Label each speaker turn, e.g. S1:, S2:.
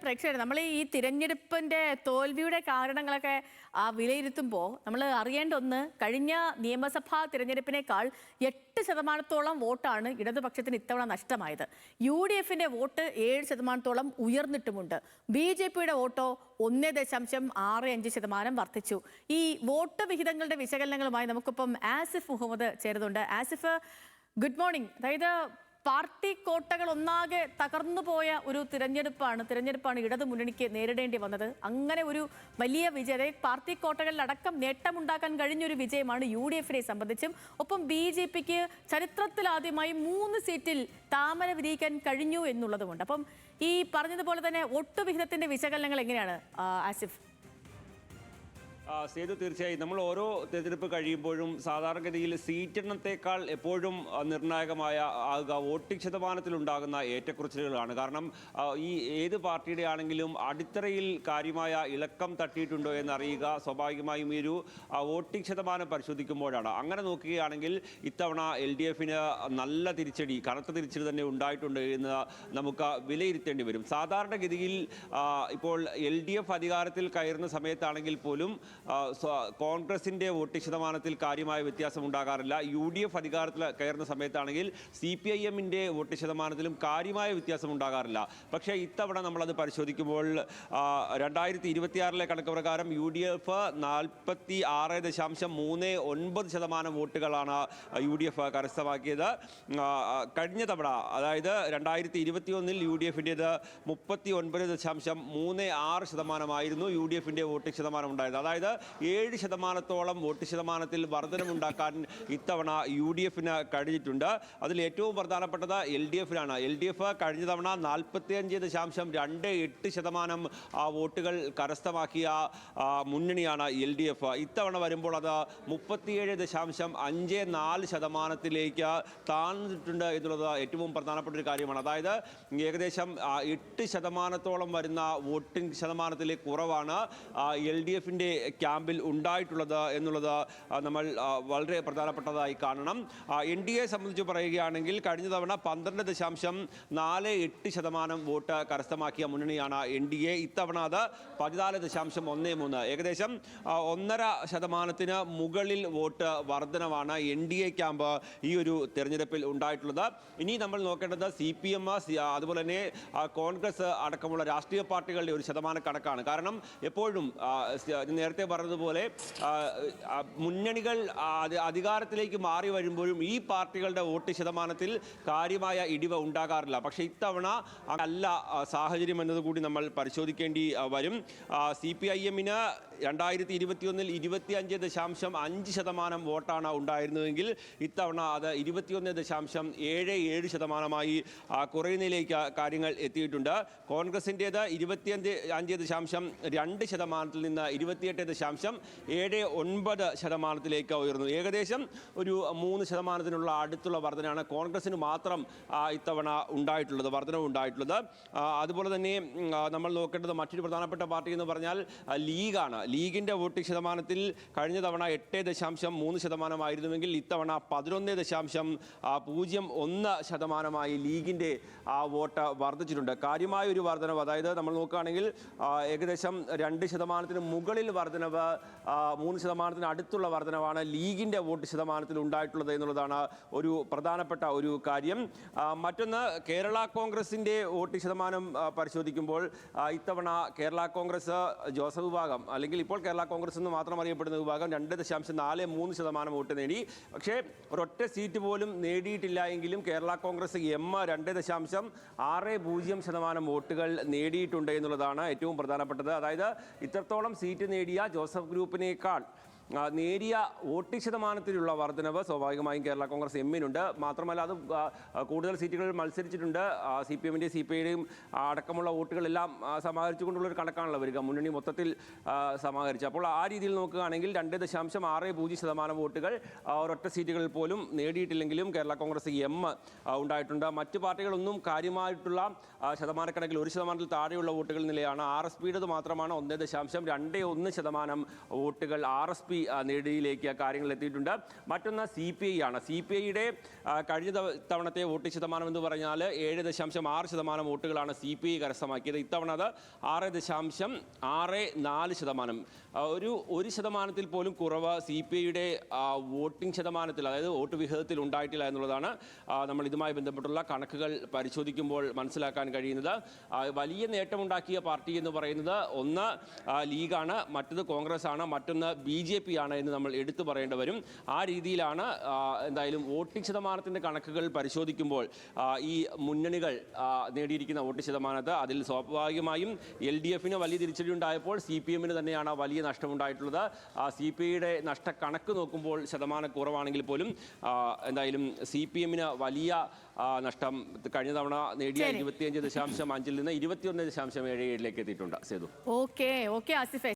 S1: പ്രേക്ഷകർ നമ്മൾ ഈ തിരഞ്ഞെടുപ്പിന്റെ തോൽവിയുടെ കാരണങ്ങളൊക്കെ വിലയിരുത്തുമ്പോൾ നമ്മൾ അറിയേണ്ട ഒന്ന്, കഴിഞ്ഞ നിയമസഭാ തിരഞ്ഞെടുപ്പിനേക്കാൾ 8% വോട്ടാണ് ഇടതുപക്ഷത്തിന് ഇത്തവണ നഷ്ടമായത്. UDFന്റെ വോട്ട് 7% ഉയർന്നിട്ടുമുണ്ട്. BJPയുടെ വോട്ടോ 1.65% വർദ്ധിച്ചു. ഈ വോട്ട് വിഹിതങ്ങളുടെ വിശകലനങ്ങളുമായി നമുക്കിപ്പം ആസിഫ് മുഹമ്മദ് ചേരുന്നുണ്ട്. Asif, good morning. അതായത് പാർട്ടി കോട്ടകൾ ഒന്നാകെ തകർന്നു പോയ ഒരു തിരഞ്ഞെടുപ്പാണ് ഇടതു മുന്നണിക്ക് നേരിടേണ്ടി വന്നത്. അങ്ങനെ ഒരു വലിയ വിജയം, അതായത് പാർട്ടി കോട്ടകളിലടക്കം നേട്ടമുണ്ടാക്കാൻ കഴിഞ്ഞൊരു വിജയമാണ് UDFനെ സംബന്ധിച്ചും. ഒപ്പം BJPക്ക് ചരിത്രത്തിലാദ്യമായി 3 സീറ്റിൽ താമര വിരിയിക്കാൻ കഴിഞ്ഞു എന്നുള്ളതുമുണ്ട്. അപ്പം ഈ പറഞ്ഞതുപോലെ തന്നെ വോട്ട് വിഹിതത്തിന്റെ വിശകലനങ്ങൾ എങ്ങനെയാണ് ആസിഫ്?
S2: സേതു, തീർച്ചയായും നമ്മൾ ഓരോ തെരഞ്ഞെടുപ്പ് കഴിയുമ്പോഴും സാധാരണഗതിയിൽ സീറ്റെണ്ണത്തേക്കാൾ എപ്പോഴും നിർണായകമായ വോട്ടിംഗ് ശതമാനത്തിലുണ്ടാകുന്ന ഏറ്റക്കുറച്ചിലുകളാണ്. കാരണം ഈ ഏത് പാർട്ടിയുടെ ആണെങ്കിലും അടിത്തറയിൽ കാര്യമായ ഇളക്കം തട്ടിയിട്ടുണ്ടോ എന്നറിയുക സ്വാഭാവികമായും ഈ ഒരു വോട്ടിംഗ് ശതമാനം പരിശോധിക്കുമ്പോഴാണ്. അങ്ങനെ നോക്കുകയാണെങ്കിൽ ഇത്തവണ LDFന് നല്ല തിരിച്ചടി, കനത്ത തിരിച്ചടി തന്നെ ഉണ്ടായിട്ടുണ്ട് എന്ന് നമുക്ക് വിലയിരുത്തേണ്ടി വരും. സാധാരണഗതിയിൽ ഇപ്പോൾ LDF അധികാരത്തിൽ കയറുന്ന സമയത്താണെങ്കിൽ പോലും കോൺഗ്രസിൻ്റെ വോട്ടിംഗ് ശതമാനത്തിൽ കാര്യമായ വ്യത്യാസം ഉണ്ടാകാറില്ല. UDF അധികാരത്തിൽ കയറുന്ന സമയത്താണെങ്കിൽ CPIMൻ്റെ വോട്ടിംഗ് ശതമാനത്തിലും കാര്യമായ വ്യത്യാസം ഉണ്ടാകാറില്ല. പക്ഷേ ഇത്തവണ നമ്മളത് പരിശോധിക്കുമ്പോൾ 2026 കണക്ക് പ്രകാരം UDF 46.39% വോട്ടുകളാണ് UDF കരസ്ഥമാക്കിയത്. കഴിഞ്ഞ തവണ, അതായത് 2021 UDFൻ്റേത് 39.36% UDFൻ്റെ വോട്ടിംഗ് ശതമാനം ഉണ്ടായത്. അതായത് 7% വോട്ട് ശതമാനത്തിൽ വർധനമുണ്ടാക്കാൻ ഇത്തവണ UDFന് കഴിഞ്ഞിട്ടുണ്ട്. അതിൽ ഏറ്റവും പ്രധാനപ്പെട്ടത് LDFനാണ്. LDF കഴിഞ്ഞ തവണ 45.28% വോട്ടുകൾ കരസ്ഥമാക്കിയ മുന്നണിയാണ് LDF. ഇത്തവണ വരുമ്പോൾ അത് 37.54% താഴ്ന്നിട്ടുണ്ട് എന്നുള്ളത് ഏറ്റവും പ്രധാനപ്പെട്ട ഒരു കാര്യമാണ്. അതായത് ഏകദേശം 8% വരുന്ന വോട്ടിംഗ് ശതമാനത്തിലെ കുറവാണ് LDFൻ്റെ ക്യാമ്പിൽ ഉണ്ടായിട്ടുള്ളത് എന്നുള്ളത് നമ്മൾ വളരെ പ്രധാനപ്പെട്ടതായി കാണണം. NDA സംബന്ധിച്ച് പറയുകയാണെങ്കിൽ കഴിഞ്ഞ തവണ 12.48% വോട്ട് കരസ്ഥമാക്കിയ മുന്നണിയാണ് NDA. ഇത്തവണ അത് 14.13%, ഏകദേശം 1.5% മുകളിൽ വോട്ട് വർധനവാണ് NDA ക്യാമ്പ് ഈ ഒരു തെരഞ്ഞെടുപ്പിൽ ഉണ്ടായിട്ടുള്ളത്. ഇനി നമ്മൾ നോക്കേണ്ടത് CPM, അതുപോലെ തന്നെ കോൺഗ്രസ് അടക്കമുള്ള രാഷ്ട്രീയ പാർട്ടികളുടെ ഒരു ശതമാന കണക്കാണ്. കാരണം എപ്പോഴും നേരത്തെ പറഞ്ഞതുപോലെ മുന്നണികൾ അധികാരത്തിലേക്ക് മാറി വരുമ്പോഴും ഈ പാർട്ടികളുടെ വോട്ട് ശതമാനത്തിൽ കാര്യമായ ഇടിവ് ഉണ്ടാകാറില്ല. പക്ഷേ ഇത്തവണ അല്ല സാഹചര്യം എന്നതുകൂടി നമ്മൾ പരിശോധിക്കേണ്ടി വരും. CPIMന് 2021 25.5% വോട്ടാണ് ഉണ്ടായിരുന്നതെങ്കിൽ ഇത്തവണ അത് 21.77% കുറയുന്നതിലേക്ക് കാര്യങ്ങൾ എത്തിയിട്ടുണ്ട്. കോൺഗ്രസിൻ്റേത് 25.2% നിന്ന് 28.79% ഉയർന്നു. ഏകദേശം ഒരു 3% അടുത്തുള്ള വർധനയാണ് കോൺഗ്രസിന് മാത്രം ഇത്തവണ വർധനവ് ഉണ്ടായിട്ടുള്ളത്. അതുപോലെ തന്നെ നമ്മൾ നോക്കേണ്ടത് മറ്റൊരു പ്രധാനപ്പെട്ട പാർട്ടി എന്ന് പറഞ്ഞാൽ ലീഗാണ്. ലീഗിൻ്റെ വോട്ടിംഗ് ശതമാനത്തിൽ കഴിഞ്ഞ തവണ 8.3% ആയിരുന്നുവെങ്കിൽ ഇത്തവണ 11.01% ലീഗിൻ്റെ വോട്ട് വർദ്ധിച്ചിട്ടുണ്ട്. കാര്യമായ ഒരു വർധനവ്, അതായത് നമ്മൾ നോക്കുകയാണെങ്കിൽ ഏകദേശം 2% മുകളിൽ വർധനവ്, 3% അടുത്തുള്ള വർധനവാണ് ലീഗിൻ്റെ വോട്ട് ശതമാനത്തിൽ ഉണ്ടായിട്ടുള്ളത് എന്നുള്ളതാണ് ഒരു പ്രധാനപ്പെട്ട ഒരു കാര്യം. മറ്റൊന്ന്, കേരള കോൺഗ്രസിൻ്റെ വോട്ട് ശതമാനം പരിശോധിക്കുമ്പോൾ ഇത്തവണ കേരള കോൺഗ്രസ് ജോസഫ് വിഭാഗം, അല്ലെങ്കിൽ ഇപ്പോൾ കേരള കോൺഗ്രസ് എന്ന് മാത്രം അറിയപ്പെടുന്ന വിഭാഗം 2.43% വോട്ട് നേടി. പക്ഷേ ഒരൊറ്റ സീറ്റ് പോലും നേടിയിട്ടില്ല എങ്കിലും കേരള കോൺഗ്രസ് M 2.60% വോട്ടുകൾ നേടിയിട്ടുണ്ട് എന്നുള്ളതാണ് ഏറ്റവും പ്രധാനപ്പെട്ടത്. അതായത് ഇത്രത്തോളം സീറ്റ് നേടിയ ജോസഫ് ഗ്രൂപ്പിനേക്കാൾ നേരിയ വോട്ടിംഗ് ശതമാനത്തിലുള്ള വർധനവ് സ്വാഭാവികമായും കേരള കോൺഗ്രസ് എമ്മിനുണ്ട്. മാത്രമല്ല അത് കൂടുതൽ സീറ്റുകളിൽ മത്സരിച്ചിട്ടുണ്ട്. CPMൻ്റെയും CPIയുടെയും അടക്കമുള്ള വോട്ടുകളെല്ലാം സമാഹരിച്ചുകൊണ്ടുള്ളൊരു കണക്കാണല്ലോ വരിക, മുന്നണി മൊത്തത്തിൽ സമാഹരിച്ച്. അപ്പോൾ ആ രീതിയിൽ നോക്കുകയാണെങ്കിൽ 2.60% വോട്ടുകൾ ഒരൊറ്റ സീറ്റുകളിൽ പോലും നേടിയിട്ടില്ലെങ്കിലും കേരള കോൺഗ്രസ് എം ഉണ്ടായിട്ടുണ്ട്. മറ്റ് പാർട്ടികളൊന്നും കാര്യമായിട്ടുള്ള ശതമാനക്കണക്കിൽ 1% താഴെയുള്ള വോട്ടുകൾ നിലയാണ്. RSPയുടേത് മാത്രമാണ് 1.21% വോട്ടുകൾ RSP നേടിയിലേക്ക് കാര്യങ്ങൾ എത്തിയിട്ടുണ്ട്. മറ്റൊന്ന് CPI ആണ്. CPIയുടെ കഴിഞ്ഞ തവണത്തെ വോട്ട് ശതമാനം എന്ന് പറഞ്ഞാൽ 7.6% വോട്ടുകളാണ് CPI കരസ്ഥമാക്കിയത്. ഇത്തവണ അത് 6.64%. ഒരു ശതമാനത്തിൽ പോലും കുറവ് CPIയുടെ വോട്ടിംഗ് ശതമാനത്തിൽ, അതായത് വോട്ട് വിഹിതത്തിൽ ഉണ്ടായിട്ടില്ല എന്നുള്ളതാണ് നമ്മൾ ഇതുമായി ബന്ധപ്പെട്ടുള്ള കണക്കുകൾ പരിശോധിക്കുമ്പോൾ മനസ്സിലാക്കാൻ കഴിയുന്നത്. വലിയ നേട്ടമുണ്ടാക്കിയ പാർട്ടി എന്ന് പറയുന്നത് ഒന്ന് ലീഗാണ്, മറ്റത് കോൺഗ്രസ് ആണ്, മറ്റൊന്ന് BJP ആണ് എന്ന് നമ്മൾ എടുത്തു പറയേണ്ടി വരും. ആ രീതിയിലാണ് എന്തായാലും വോട്ടിംഗ് ശതമാനത്തിൻ്റെ കണക്കുകൾ പരിശോധിക്കുമ്പോൾ ഈ മുന്നണികൾ നേടിയിരിക്കുന്ന വോട്ട് ശതമാനത്ത് അതിൽ സ്വാഭാവികമായും LDFന് വലിയ തിരിച്ചടി ഉണ്ടായപ്പോൾ CPMന് തന്നെയാണ് വലിയ നഷ്ടമുണ്ടായിട്ടുള്ളത്. CPIയുടെ നഷ്ടക്കണക്ക് നോക്കുമ്പോൾ ശതമാനം കുറവാണെങ്കിൽ പോലും എന്തായാലും CPMന് വലിയ നഷ്ടം കഴിഞ്ഞ തവണ നേടിയ 25.5 നിന്ന് 21.77 എത്തിയിട്ടുണ്ട്. സേതു.
S1: ഓക്കെ ആസിഫെ.